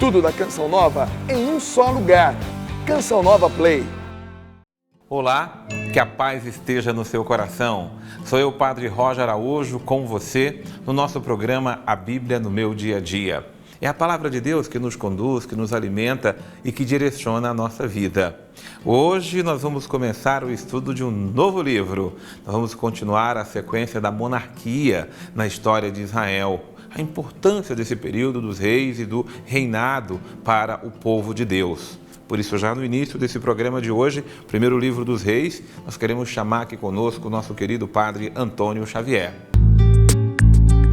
Tudo da Canção Nova em um só lugar. Canção Nova Play. Olá, que a paz esteja no seu coração. Sou eu, Padre Roger Araújo, com você no nosso programa A Bíblia no Meu Dia a Dia. É a palavra de Deus que nos conduz, que nos alimenta e que direciona a nossa vida. Hoje nós vamos começar o estudo de um novo livro. Nós vamos continuar a sequência da monarquia na história de Israel. A importância desse período dos reis e do reinado para o povo de Deus. Por isso, já no início desse programa de hoje, primeiro livro dos reis, nós queremos chamar aqui conosco o nosso querido Padre Antônio Xavier.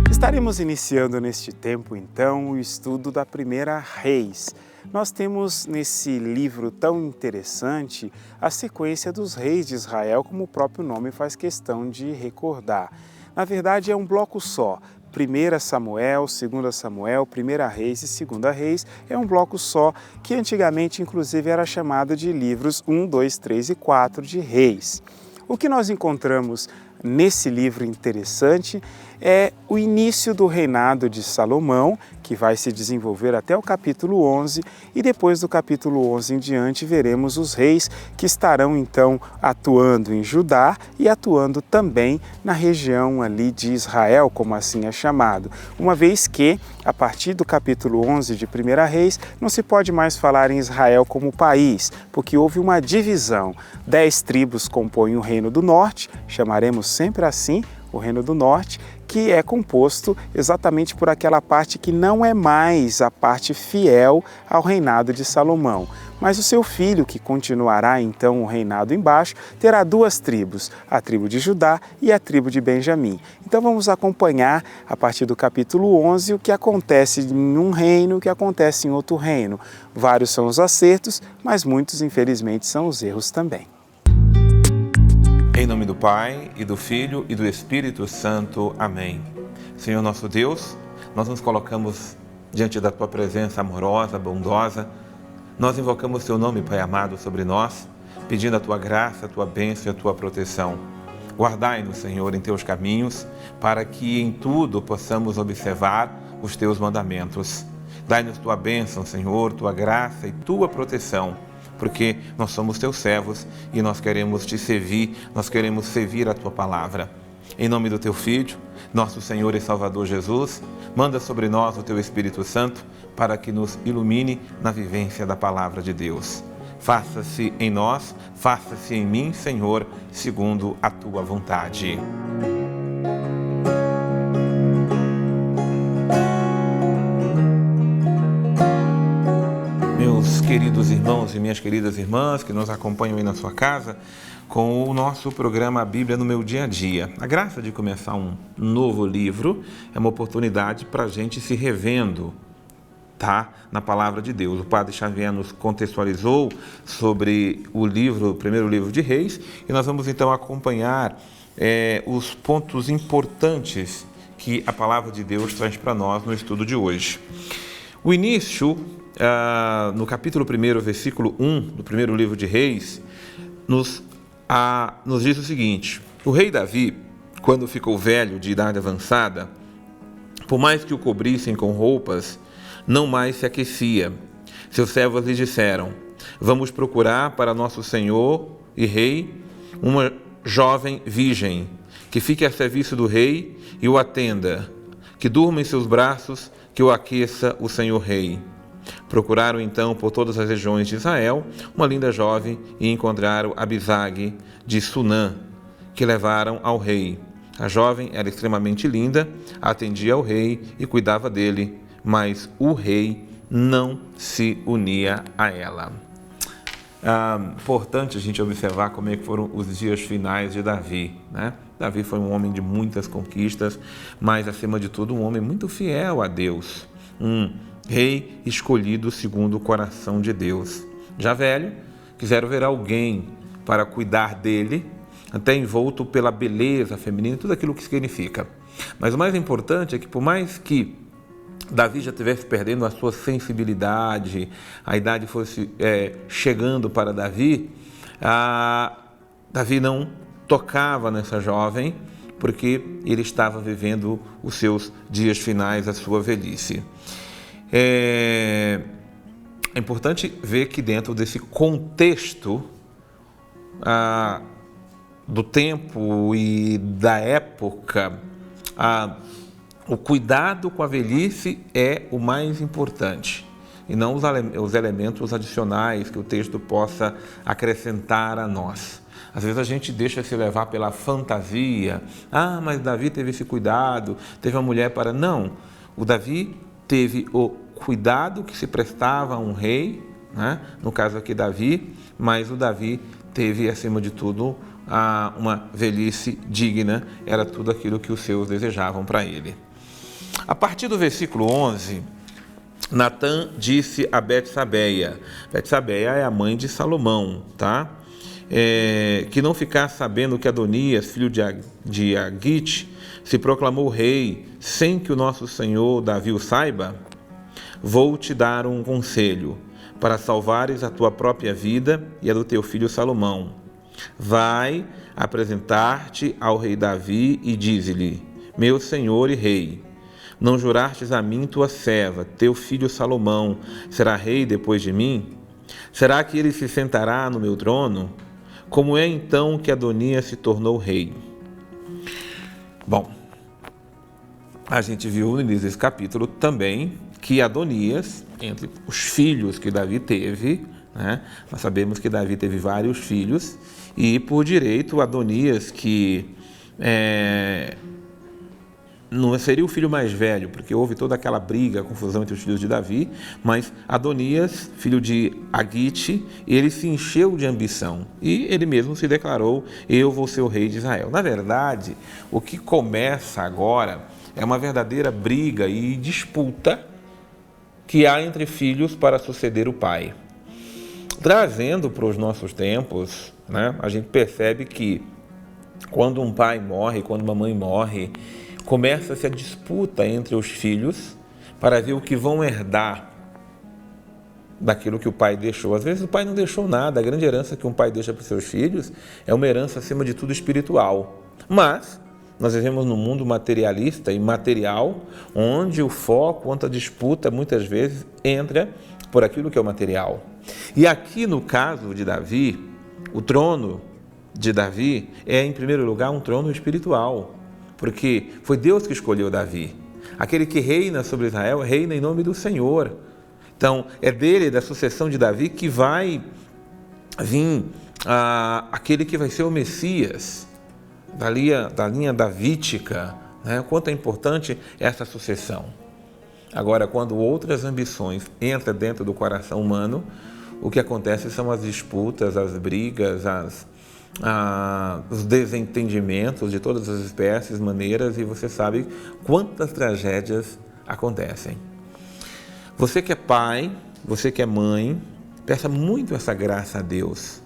Estaremos iniciando neste tempo, então, o estudo da Primeira Reis. Nós temos nesse livro tão interessante a sequência dos reis de Israel, como o próprio nome faz questão de recordar. Na verdade, é um bloco só. 1 Samuel, 2 Samuel, 1 Reis e 2 Reis é um bloco só que antigamente inclusive era chamado de livros 1, 2, 3 e 4 de Reis. O que nós encontramos nesse livro interessante é o início do reinado de Salomão, que vai se desenvolver até o capítulo 11, e depois do capítulo 11 em diante veremos os reis que estarão então atuando em Judá e atuando também na região ali de Israel, como assim é chamado. Uma vez que, a partir do capítulo 11 de 1 Reis, não se pode mais falar em Israel como país, porque houve uma divisão. 10 tribos compõem o Reino do Norte, chamaremos sempre assim o Reino do Norte, que é composto exatamente por aquela parte que não é mais a parte fiel ao reinado de Salomão. Mas o seu filho, que continuará então o reinado embaixo, terá 2 tribos, a tribo de Judá e a tribo de Benjamim. Então vamos acompanhar, a partir do capítulo 11, o que acontece em um reino, o que acontece em outro reino. Vários são os acertos, mas muitos, infelizmente, são os erros também. Em nome do Pai, e do Filho, e do Espírito Santo. Amém. Senhor nosso Deus, nós nos colocamos diante da Tua presença amorosa, bondosa. Nós invocamos Teu nome, Pai amado, sobre nós, pedindo a Tua graça, a Tua bênção e a Tua proteção. Guardai-nos, Senhor, em Teus caminhos, para que em tudo possamos observar os Teus mandamentos. Dai-nos Tua bênção, Senhor, Tua graça e Tua proteção, porque nós somos Teus servos e nós queremos Te servir, nós queremos servir a Tua palavra. Em nome do Teu Filho, nosso Senhor e Salvador Jesus, manda sobre nós o Teu Espírito Santo para que nos ilumine na vivência da palavra de Deus. Faça-se em nós, faça-se em mim, Senhor, segundo a Tua vontade. Meus queridos irmãos e minhas queridas irmãs que nos acompanham aí na sua casa com o nosso programa A Bíblia no Meu Dia a Dia. A graça de começar um novo livro é uma oportunidade para a gente se revendo, tá? Na palavra de Deus. O Padre Xavier nos contextualizou sobre o primeiro livro de Reis, e nós vamos então acompanhar os pontos importantes que a palavra de Deus traz para nós no estudo de hoje. O início, no capítulo 1, versículo 1 do primeiro livro de Reis, nos diz o seguinte: o rei Davi, quando ficou velho, de idade avançada, por mais que o cobrissem com roupas, não mais se aquecia. Seus servos lhe disseram: vamos procurar para nosso senhor e rei uma jovem virgem, que fique a serviço do rei e o atenda, que durma em seus braços, que o aqueça o senhor rei. Procuraram então por todas as regiões de Israel uma linda jovem e encontraram Abisag de Sunã, que levaram ao rei. A jovem era extremamente linda, atendia ao rei e cuidava dele, mas o rei não se unia a ela. Importante a gente observar como é que foram os dias finais de Davi, né? Davi foi um homem de muitas conquistas, mas acima de tudo um homem muito fiel a Deus, um rei escolhido segundo o coração de Deus. Já velho, quiseram ver alguém para cuidar dele, até envolto pela beleza feminina e tudo aquilo que significa. Mas o mais importante é que, por mais que Davi já estivesse perdendo a sua sensibilidade, a idade fosse chegando para Davi, Davi não tocava nessa jovem, porque ele estava vivendo os seus dias finais, a sua velhice. é importante ver que dentro desse contexto do tempo e da época, o cuidado com a velhice é o mais importante, e não os elementos adicionais que o texto possa acrescentar a nós. Às vezes a gente deixa se levar pela fantasia. Mas Davi teve esse cuidado, teve uma mulher para... Não, o Davi teve o cuidado que se prestava a um rei, né? No caso aqui Davi, mas o Davi teve, acima de tudo, uma velhice digna, era tudo aquilo que os seus desejavam para ele. A partir do versículo 11, Natã disse a Betsabeia. Betsabeia é a mãe de Salomão, tá? Que não ficasse sabendo que Adonias, filho de Agite, se proclamou rei sem que o nosso senhor Davi o saiba. Vou te dar um conselho, para salvares a tua própria vida e a do teu filho Salomão. Vai apresentar-te ao rei Davi e dize-lhe: meu senhor e rei, não jurastes a mim tua serva, teu filho Salomão será rei depois de mim? Será que ele se sentará no meu trono? Como é então que Adonias se tornou rei? Bom, a gente viu no início desse capítulo também que Adonias, entre os filhos que Davi teve, né, nós sabemos que Davi teve vários filhos, e por direito Adonias, que não seria o filho mais velho, porque houve toda aquela briga, confusão entre os filhos de Davi, mas Adonias, filho de Agite, ele se encheu de ambição e ele mesmo se declarou: eu vou ser o rei de Israel. Na verdade, o que começa agora é uma verdadeira briga e disputa que há entre filhos para suceder o pai. Trazendo para os nossos tempos, né, a gente percebe que quando um pai morre, quando uma mãe morre, começa-se a disputa entre os filhos para ver o que vão herdar daquilo que o pai deixou. Às vezes o pai não deixou nada. A grande herança que um pai deixa para os seus filhos é uma herança, acima de tudo, espiritual. Mas nós vivemos num mundo materialista e material, onde o foco, onde a disputa, muitas vezes, entra por aquilo que é o material. E aqui, no caso de Davi, o trono de Davi é, em primeiro lugar, um trono espiritual, porque foi Deus que escolheu Davi. Aquele que reina sobre Israel, reina em nome do Senhor. Então, é dele, da sucessão de Davi, que vai vir aquele que vai ser o Messias, da linha davídica, né? Quanto é importante essa sucessão. Agora, quando outras ambições entram dentro do coração humano, o que acontece são as disputas, as brigas, os desentendimentos de todas as espécies, maneiras, e você sabe quantas tragédias acontecem. Você que é pai, você que é mãe, peça muito essa graça a Deus,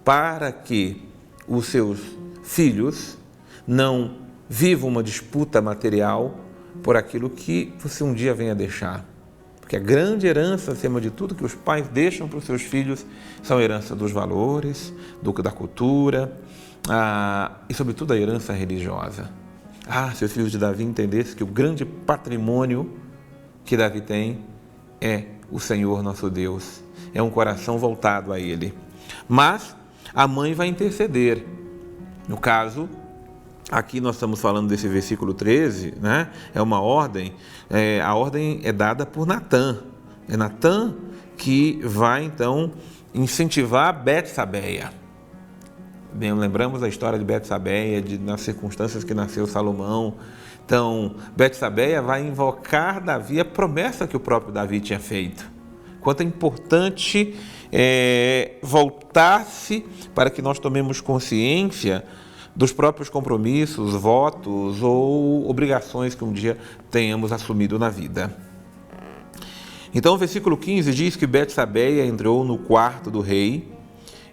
para que os seus filhos não vivam uma disputa material por aquilo que você um dia venha deixar. Porque a grande herança, acima de tudo, que os pais deixam para os seus filhos são a herança dos valores, da cultura e, sobretudo, a herança religiosa. Se os filhos de Davi entendessem que o grande patrimônio que Davi tem é o Senhor nosso Deus, é um coração voltado a Ele. Mas a mãe vai interceder. No caso, aqui nós estamos falando desse versículo 13, né? É uma ordem, a ordem é dada por Natã. É Natã que vai, então, incentivar Betsabeia. Bem, lembramos a história de Betsabeia, nas circunstâncias que nasceu Salomão. Então, Betsabeia vai invocar Davi, a promessa que o próprio Davi tinha feito. Quanto é importante voltar-se para que nós tomemos consciência dos próprios compromissos, votos ou obrigações que um dia tenhamos assumido na vida. Então, o versículo 15 diz que Betsabeia entrou no quarto do rei.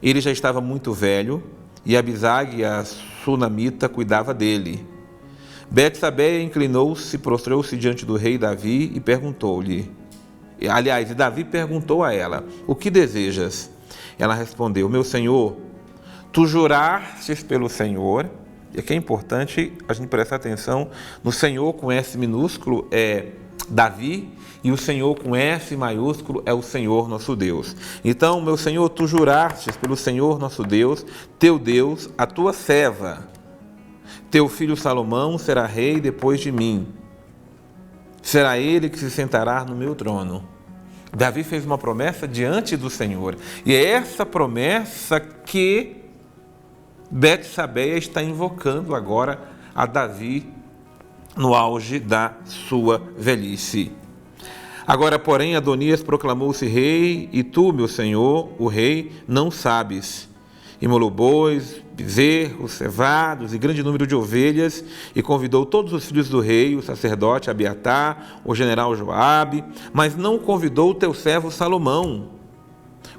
Ele já estava muito velho e Abisag, a sunamita, cuidava dele. Betsabeia inclinou-se, prostrou-se diante do rei Davi e perguntou-lhe. Aliás, Davi perguntou a ela: o que desejas? Ela respondeu: meu senhor, tu jurastes pelo Senhor. E aqui é importante a gente prestar atenção no Senhor com S minúsculo, é Davi, E o Senhor com S maiúsculo é o Senhor nosso Deus. Então, meu Senhor, tu jurastes pelo Senhor nosso Deus, teu Deus, a tua serva. Teu filho Salomão será rei depois de mim. Será ele que se sentará no meu trono. Davi fez uma promessa diante do Senhor. E é essa promessa que Betsabeia está invocando agora a Davi no auge da sua velhice. Agora, porém, Adonias proclamou-se rei, e tu, meu senhor, o rei, não sabes. Imolou bois, bezerros, cevados e grande número de ovelhas, e convidou todos os filhos do rei, o sacerdote Abiatar, o general Joabe, mas não convidou o teu servo Salomão.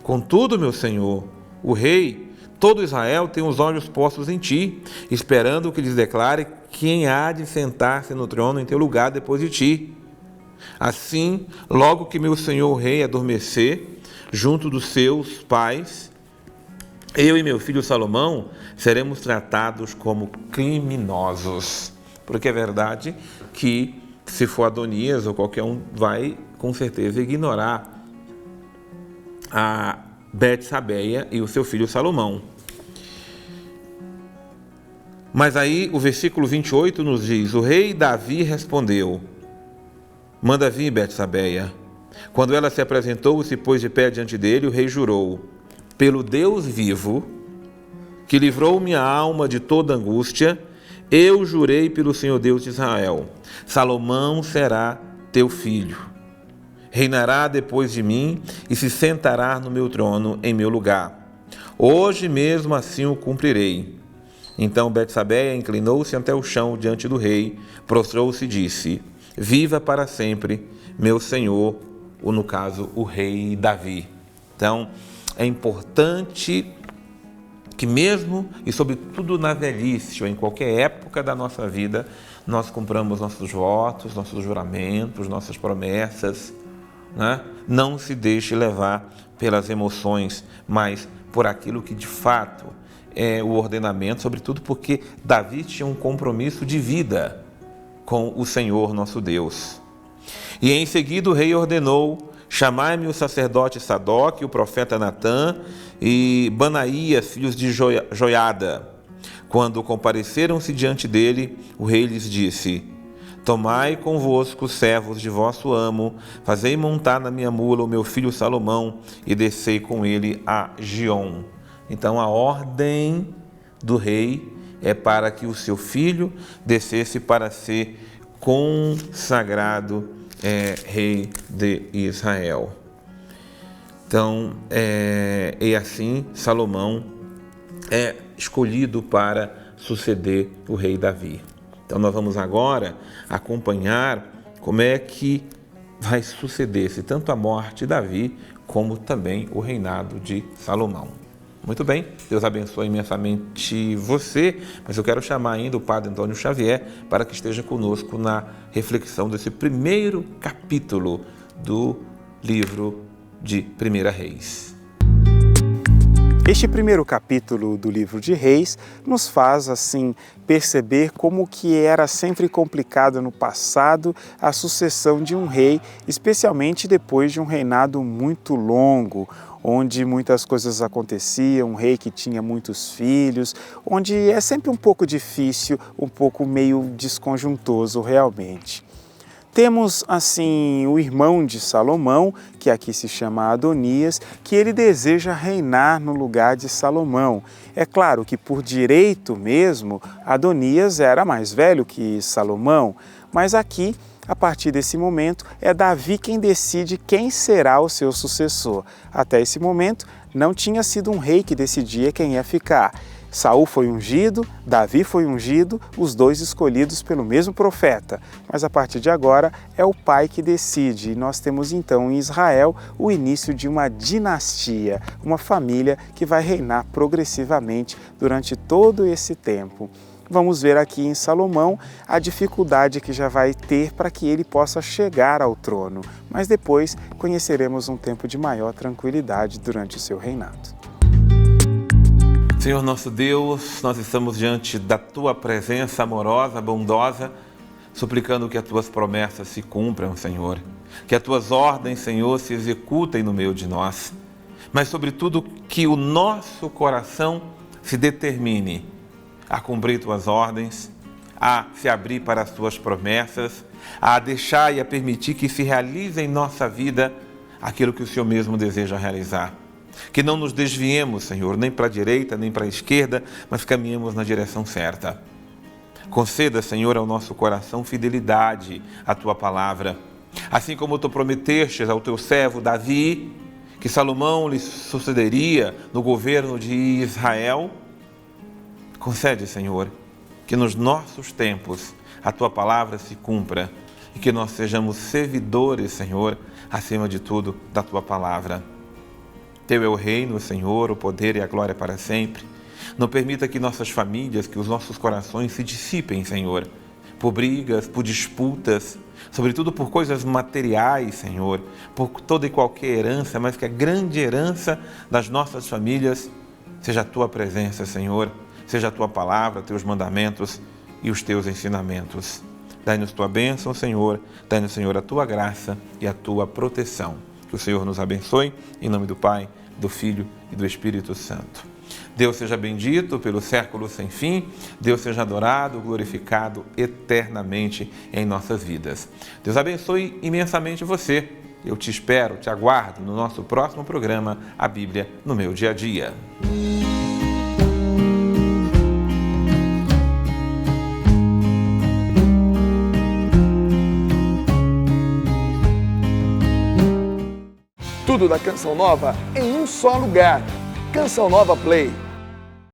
Contudo, meu senhor, o rei, todo Israel tem os olhos postos em ti, esperando que lhes declare quem há de sentar-se no trono em teu lugar depois de ti. Assim, logo que meu senhor o rei adormecer, junto dos seus pais, eu e meu filho Salomão seremos tratados como criminosos. Porque é verdade que, se for Adonias ou qualquer um, vai com certeza ignorar a Betsabeia e o seu filho Salomão. Mas aí o versículo 28 nos diz: o rei Davi respondeu: manda vir Betsabeia. Quando ela se apresentou e se pôs de pé diante dele, o rei jurou: pelo Deus vivo, que livrou minha alma de toda angústia, eu jurei pelo Senhor Deus de Israel: Salomão será teu filho. Reinará depois de mim e se sentará no meu trono em meu lugar. Hoje mesmo assim o cumprirei. Então Betsabeia inclinou-se até o chão diante do rei, prostrou-se e disse: viva para sempre, meu senhor, ou no caso, o rei Davi. Então, é importante que mesmo e sobretudo na velhice ou em qualquer época da nossa vida, nós cumpramos nossos votos, nossos juramentos, nossas promessas, né? Não se deixe levar pelas emoções, mas por aquilo que de fato é o ordenamento, sobretudo porque Davi tinha um compromisso de vida com o Senhor nosso Deus. E em seguida o rei ordenou: chamai-me o sacerdote Sadoque, o profeta Natã e Banaías, filhos de Joiada. Quando compareceram-se diante dele, o rei lhes disse: tomai convosco os servos de vosso amo, fazei montar na minha mula o meu filho Salomão e descei com ele a Giom. Então a ordem do rei é para que o seu filho descesse para ser consagrado rei de Israel. Então, e assim Salomão é escolhido para suceder o rei Davi. Então nós vamos agora acompanhar como é que vai suceder-se tanto a morte de Davi como também o reinado de Salomão. Muito bem, Deus abençoe imensamente você, mas eu quero chamar ainda o Padre Antônio Xavier para que esteja conosco na reflexão desse primeiro capítulo do livro de 1 Reis. Este primeiro capítulo do livro de Reis nos faz, assim, perceber como que era sempre complicado no passado a sucessão de um rei, especialmente depois de um reinado muito longo, onde muitas coisas aconteciam, um rei que tinha muitos filhos, onde é sempre um pouco difícil, um pouco meio desconjuntoso realmente. Temos, assim, o irmão de Salomão, que aqui se chama Adonias, que ele deseja reinar no lugar de Salomão. É claro que por direito mesmo, Adonias era mais velho que Salomão, mas aqui, a partir desse momento, é Davi quem decide quem será o seu sucessor. Até esse momento, não tinha sido um rei que decidia quem ia ficar. Saul foi ungido, Davi foi ungido, os dois escolhidos pelo mesmo profeta. Mas a partir de agora é o pai que decide. E nós temos então em Israel o início de uma dinastia, uma família que vai reinar progressivamente durante todo esse tempo. Vamos ver aqui em Salomão a dificuldade que já vai ter para que ele possa chegar ao trono. Mas depois conheceremos um tempo de maior tranquilidade durante o seu reinado. Senhor nosso Deus, nós estamos diante da Tua presença amorosa, bondosa, suplicando que as Tuas promessas se cumpram, Senhor. Que as tuas ordens, Senhor, se executem no meio de nós. Mas, sobretudo, que o nosso coração se determine a cumprir tuas ordens, a se abrir para as tuas promessas, a deixar e a permitir que se realize em nossa vida aquilo que o Senhor mesmo deseja realizar. Que não nos desviemos, Senhor, nem para a direita, nem para a esquerda, mas caminhemos na direção certa. Conceda, Senhor, ao nosso coração fidelidade à tua palavra. Assim como tu prometestes ao teu servo Davi, que Salomão lhe sucederia no governo de Israel, concede, Senhor, que nos nossos tempos a tua palavra se cumpra e que nós sejamos servidores, Senhor, acima de tudo, da tua palavra. Teu é o reino, Senhor, o poder e a glória para sempre. Não permita que nossas famílias, que os nossos corações se dissipem, Senhor, por brigas, por disputas, sobretudo por coisas materiais, Senhor, por toda e qualquer herança, mas que a grande herança das nossas famílias seja a tua presença, Senhor, seja a tua palavra, teus mandamentos e os teus ensinamentos. Dai-nos tua bênção, Senhor, dai-nos, Senhor, a tua graça e a tua proteção. Que o Senhor nos abençoe, em nome do Pai, do Filho e do Espírito Santo. Deus seja bendito pelo século sem fim, Deus seja adorado, glorificado eternamente em nossas vidas. Deus abençoe imensamente você. Eu te espero, te aguardo no nosso próximo programa, A Bíblia no Meu Dia a Dia. Tudo da Canção Nova em um só lugar. Canção Nova Play.